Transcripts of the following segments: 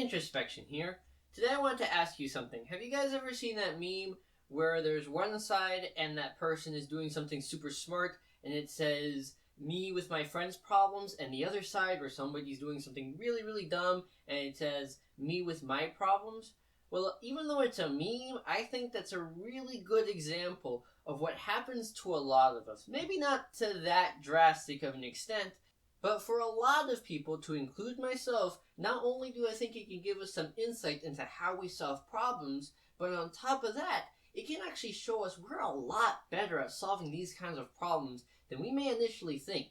Introspection here. Today I want to ask you something. Have you guys ever seen that meme where there's one side and that person is doing something super smart and it says me with my friend's problems, and the other side where somebody's doing something really dumb and it says me with my problems? Well, even though it's a meme, I think that's a really good example of what happens to a lot of us. Maybe not to that drastic of an extent, but for a lot of people, to include myself, not only do I think it can give us some insight into how we solve problems, but on top of that, it can actually show us we're a lot better at solving these kinds of problems than we may initially think.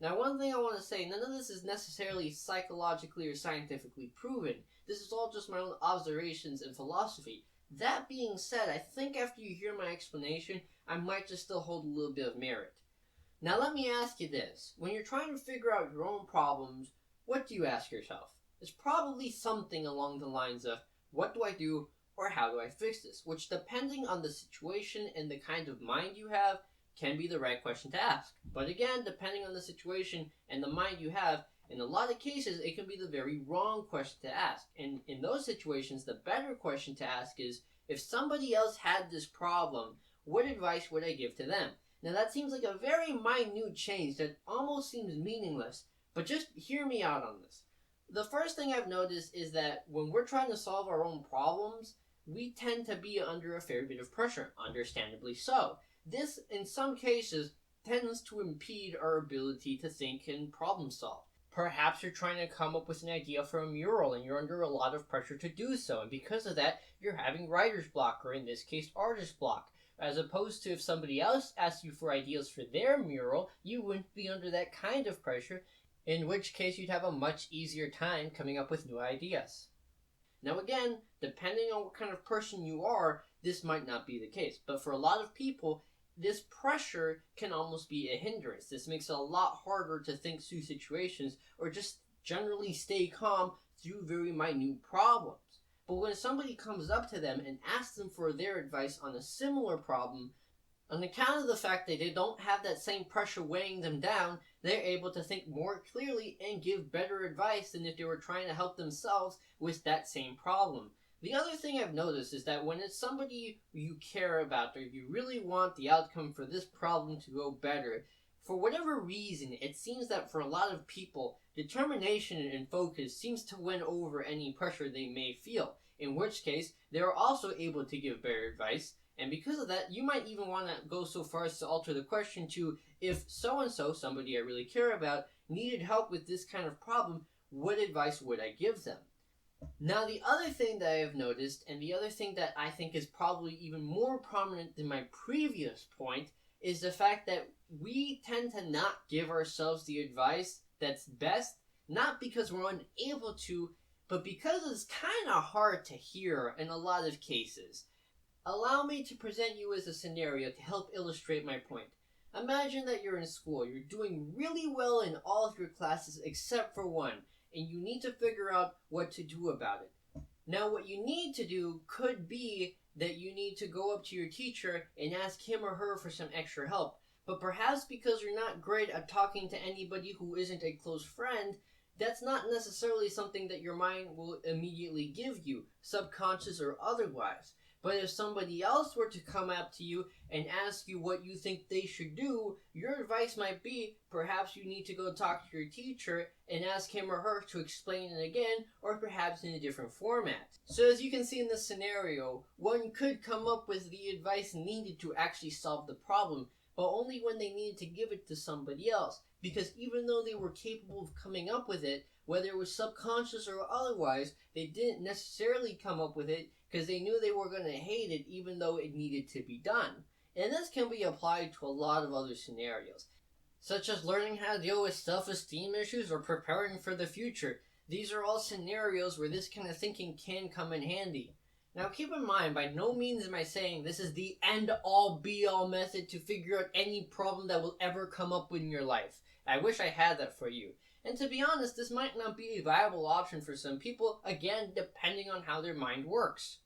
Now, one thing I want to say, none of this is necessarily psychologically or scientifically proven. This is all just my own observations and philosophy. That being said, I think after you hear my explanation, I might just still hold a little bit of merit. Now let me ask you this. When you're trying to figure out your own problems, what do you ask yourself? It's probably something along the lines of, what do I do or how do I fix this? Which, depending on the situation and the kind of mind you have, can be the right question to ask. But again, depending on the situation and the mind you have, in a lot of cases, it can be the very wrong question to ask. And in those situations, the better question to ask is, if somebody else had this problem, what advice would I give to them? Now that seems like a very minute change that almost seems meaningless, but just hear me out on this. The first thing I've noticed is that when we're trying to solve our own problems, we tend to be under a fair bit of pressure, understandably so. This, in some cases, tends to impede our ability to think and problem solve. Perhaps you're trying to come up with an idea for a mural and you're under a lot of pressure to do so, and because of that, you're having writer's block, or in this case, artist block. As opposed to if somebody else asked you for ideas for their mural, you wouldn't be under that kind of pressure, in which case you'd have a much easier time coming up with new ideas. Now again, depending on what kind of person you are, this might not be the case, but for a lot of people, this pressure can almost be a hindrance. This makes it a lot harder to think through situations or just generally stay calm through very minute problems. But when somebody comes up to them and asks them for their advice on a similar problem, on account of the fact that they don't have that same pressure weighing them down, they're able to think more clearly and give better advice than if they were trying to help themselves with that same problem. The other thing I've noticed is that when it's somebody you care about or you really want the outcome for this problem to go better, for whatever reason, it seems that for a lot of people, determination and focus seems to win over any pressure they may feel, in which case, they are also able to give better advice, and because of that, you might even want to go so far as to alter the question to, if so-and-so, somebody I really care about, needed help with this kind of problem, what advice would I give them? Now, the other thing that I have noticed, and the other thing that I think is probably even more prominent than my previous point, is the fact that we tend to not give ourselves the advice that's best, not because we're unable to, but because it's kind of hard to hear in a lot of cases. Allow me to present you as a scenario to help illustrate my point. Imagine that you're in school, you're doing really well in all of your classes except for one, and you need to figure out what to do about it. Now, what you need to do could be that you need to go up to your teacher and ask him or her for some extra help. But perhaps because you're not great at talking to anybody who isn't a close friend, that's not necessarily something that your mind will immediately give you, subconscious or otherwise. But if somebody else were to come up to you and ask you what you think they should do, your advice might be, perhaps you need to go talk to your teacher and ask him or her to explain it again, or perhaps in a different format. So as you can see in this scenario, one could come up with the advice needed to actually solve the problem, but only when they needed to give it to somebody else. Because even though they were capable of coming up with it, whether it was subconscious or otherwise, they didn't necessarily come up with it because they knew they were going to hate it even though it needed to be done. And this can be applied to a lot of other scenarios, such as learning how to deal with self-esteem issues or preparing for the future. These are all scenarios where this kind of thinking can come in handy. Now keep in mind, by no means am I saying this is the end-all be-all method to figure out any problem that will ever come up in your life. I wish I had that for you. And to be honest, this might not be a viable option for some people, again, depending on how their mind works.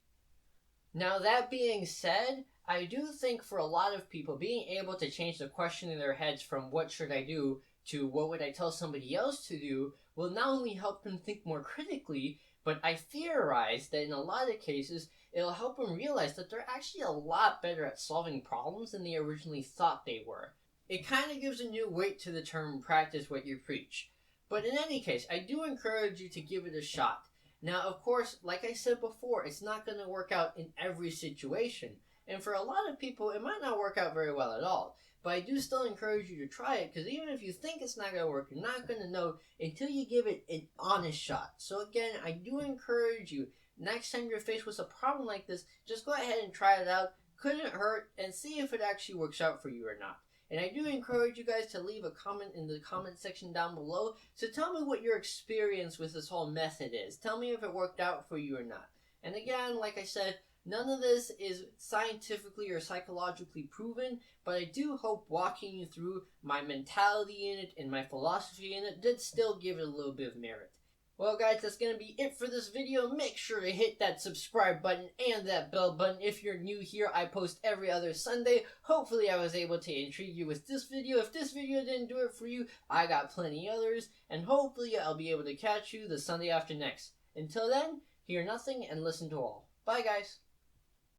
Now that being said, I do think for a lot of people, being able to change the question in their heads from what should I do to what would I tell somebody else to do will not only help them think more critically, But I theorize that in a lot of cases, it'll help them realize that they're actually a lot better at solving problems than they originally thought they were. It kind of gives a new weight to the term practice what you preach. But in any case, I do encourage you to give it a shot. Now, of course, like I said before, it's not going to work out in every situation. And for a lot of people, it might not work out very well at all. But I do still encourage you to try it, because even if you think it's not going to work, you're not going to know until you give it an honest shot. So again, I do encourage you, next time you're faced with a problem like this, just go ahead and try it out. Couldn't hurt, and see if it actually works out for you or not. And I do encourage you guys to leave a comment in the comment section down below. So tell me what your experience with this whole method is. Tell me if it worked out for you or not. And again, like I said, none of this is scientifically or psychologically proven, but I do hope walking you through my mentality in it and my philosophy in it did still give it a little bit of merit. Well guys, that's going to be it for this video. Make sure to hit that subscribe button and that bell button. If you're new here, I post every other Sunday. Hopefully I was able to intrigue you with this video. If this video didn't do it for you, I got plenty others. And hopefully I'll be able to catch you the Sunday after next. Until then, hear nothing and listen to all. Bye guys.